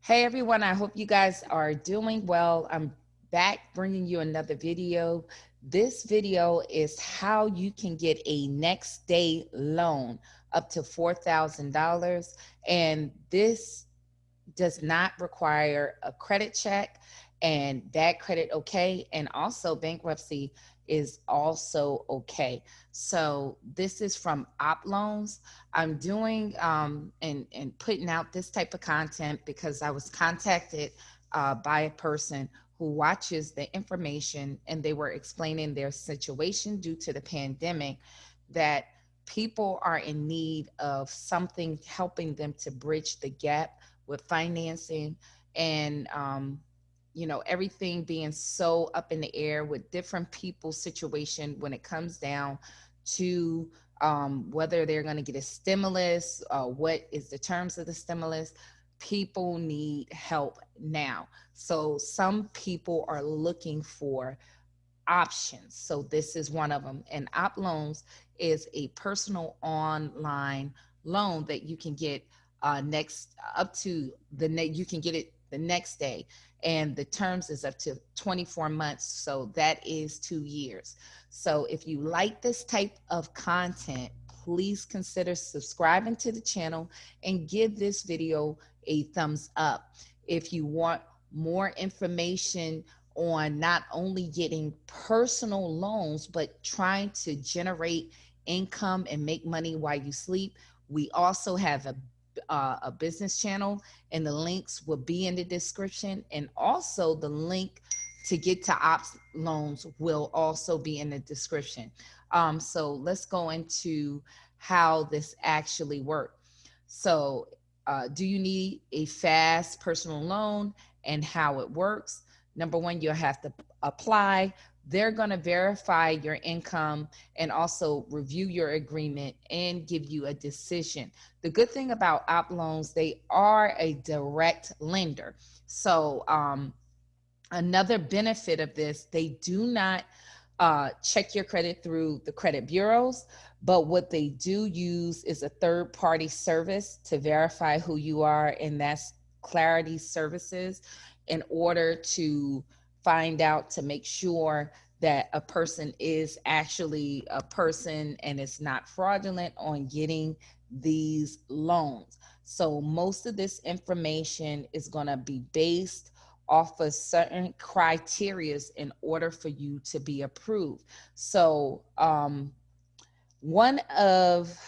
Hey everyone, I hope you guys are doing well. I'm back bringing you another video. This video is how you can get a next day loan up to $4,000. And this does not require a credit check, and bad credit okay, and also bankruptcy is also okay. So this is from Opploans. I'm doing and putting out this type of content because I was contacted by a person who watches the information, and they were explaining their situation due to the pandemic, that people are in need of something helping them to bridge the gap with financing, and everything being so up in the air with different people's situation when it comes down to whether they're going to get a stimulus, what is the terms of the stimulus. People need help now, so some people are looking for options. So this is one of them. And Opploans is a personal online loan that you can get next up to you can get it the next day, and the terms is up to 24 months, so that is 2 years. So if you like this type of content, please consider subscribing to the channel and give this video a thumbs up. If you want more information on not only getting personal loans, but trying to generate income and make money while you sleep, we also have a business channel, and the links will be in the description. And also the link to get to Ops Loans will also be in the description. So let's go into how this actually works. So do you need a fast personal loan and how it works? Number one, you'll have to apply. They're going to verify your income and also review your agreement and give you a decision. The good thing about Opploans, they are a direct lender. So another benefit of this, they do not check your credit through the credit bureaus, but what they do use is a third party service to verify who you are, and that's Clarity Services, in order to find out, to make sure that a person is actually a person and it's not fraudulent on getting these loans. So most of this information is going to be based off of certain criterias in order for you to be approved. So one of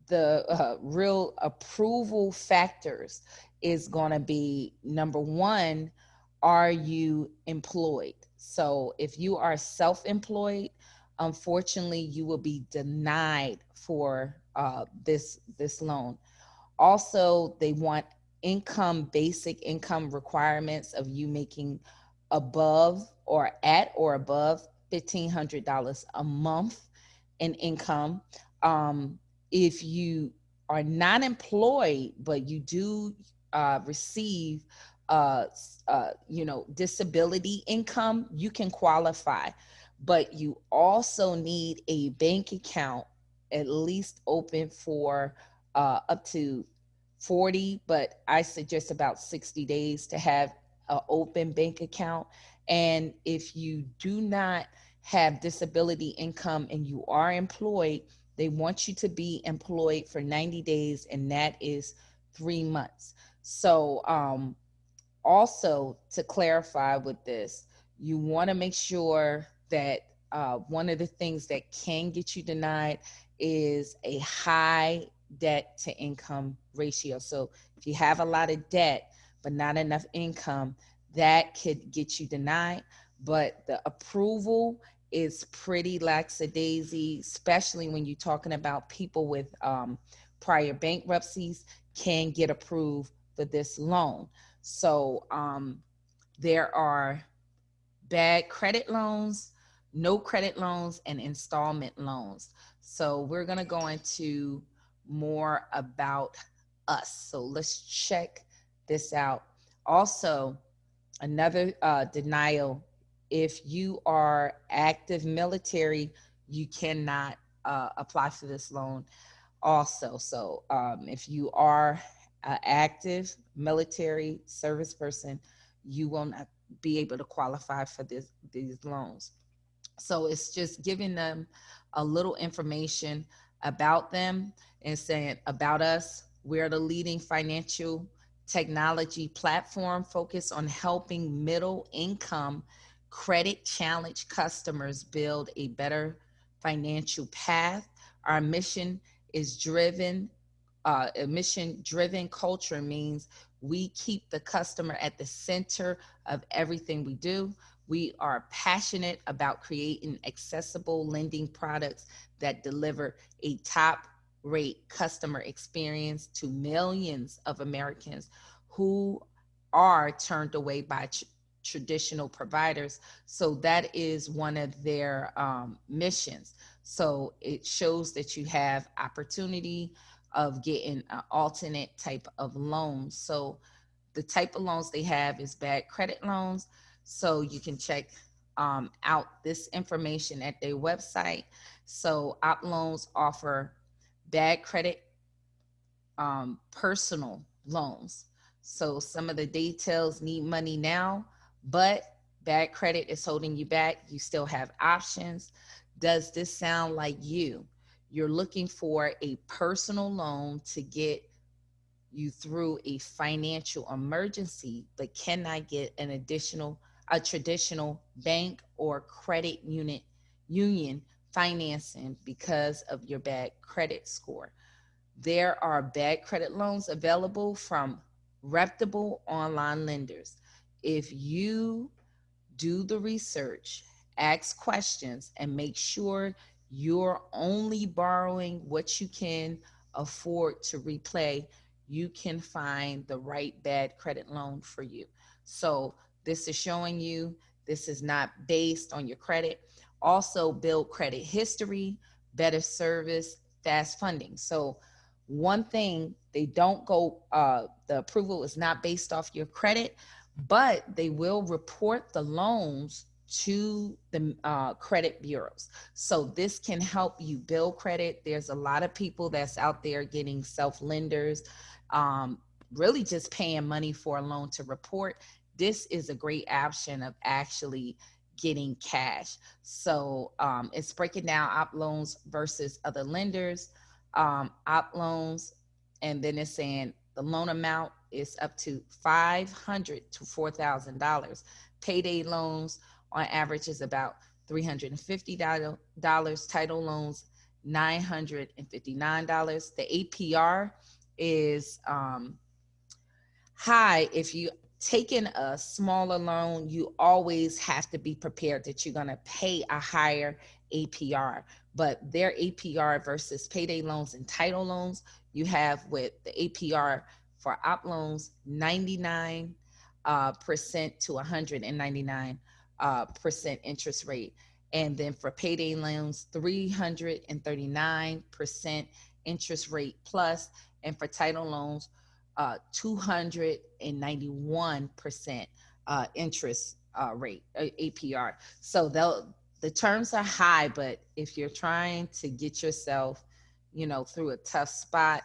the real approval factors is going to be, number one, are you employed? So if you are self-employed, unfortunately, you will be denied for this loan. Also, they want basic income requirements of you making above or at or above $1,500 a month in income. If you are not employed, but you do receive disability income, you can qualify. But you also need a bank account at least open for up to 40, but I suggest about 60 days to have an open bank account. And if you do not have disability income and you are employed, they want you to be employed for 90 days, and that is 3 months. So also, to clarify with this, you want to make sure that one of the things that can get you denied is a high debt to income ratio. So if you have a lot of debt but not enough income, that could get you denied. But the approval is pretty lackadaisy, especially when you're talking about people with prior bankruptcies can get approved for this loan. So there are bad credit loans, no credit loans, and installment loans. So we're going to go into more about us. So let's check this out. Also, another denial: if you are active military, you cannot apply for this loan also. So if you are an active military service person, you will not be able to qualify for these loans. So it's just giving them a little information about them and saying about us. We're the leading financial technology platform focused on helping middle income credit challenged customers build a better financial path. Our mission is driven a mission driven culture means we keep the customer at the center of everything we do. We are passionate about creating accessible lending products that deliver a top rate customer experience to millions of Americans who are turned away by traditional providers. So that is one of their missions. So it shows that you have opportunity of getting an alternate type of loan. So the type of loans they have is bad credit loans. So you can check out this information at their website. So Opploans offer bad credit personal loans. So some of the details: need money now, but bad credit is holding you back. You still have options. Does this sound like you? You're looking for a personal loan to get you through a financial emergency, but cannot get a traditional bank or credit union financing because of your bad credit score. There are bad credit loans available from reputable online lenders. If you do the research, ask questions, and make sure you're only borrowing what you can afford to repay, you can find the right bad credit loan for you. So this is showing you this is not based on your credit. Also, build credit history, better service, fast funding. So one thing, they don't go, the approval is not based off your credit, but they will report the loans to the credit bureaus. So this can help you build credit. There's a lot of people that's out there getting self lenders, really just paying money for a loan to report. This is a great option of actually getting cash. So it's breaking down Opploans versus other lenders. Opploans, and then it's saying the loan amount is up to $500 to $4,000. Payday loans on average is about $350. Title loans, $959. The APR is high. If you taking a smaller loan, you always have to be prepared that you're going to pay a higher APR. But their APR versus payday loans and title loans, you have with the APR for Opploans 99% to 199% interest rate. And then for payday loans, 339% interest rate plus, and for title loans, 291% interest rate, APR. So the terms are high, but if you're trying to get yourself, through a tough spot,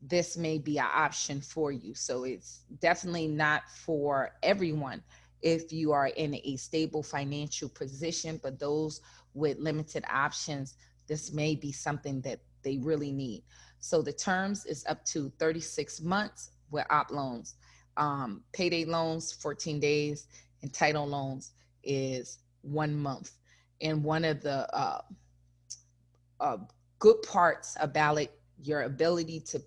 this may be an option for you. So it's definitely not for everyone if you are in a stable financial position, but those with limited options, this may be something that they really need. So the terms is up to 36 months with Opploans. Payday loans, 14 days, and title loans is 1 month. And one of the good parts about it, your ability to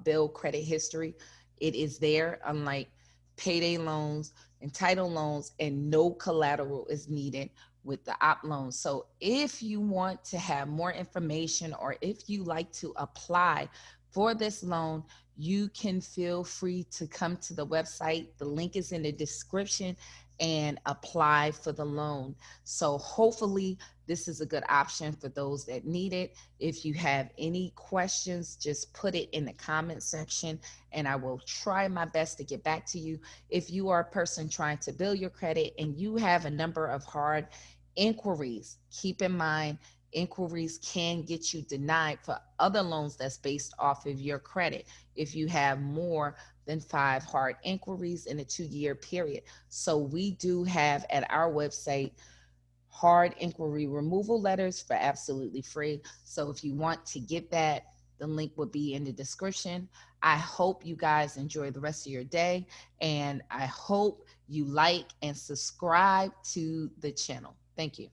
build credit history, it is there, unlike payday loans and title loans, and no collateral is needed with the Opploans. So if you want to have more information, or if you like to apply for this loan, you can feel free to come to the website. The link is in the description, and apply for the loan. So hopefully this is a good option for those that need it. If you have any questions, just put it in the comment section and I will try my best to get back to you. If you are a person trying to build your credit and you have a number of hard inquiries, keep in mind inquiries can get you denied for other loans that's based off of your credit if you have more than 5 hard inquiries in a 2-year period. So we do have at our website hard inquiry removal letters for absolutely free. So if you want to get that, the link will be in the description. I hope you guys enjoy the rest of your day, and I hope you like and subscribe to the channel. Thank you.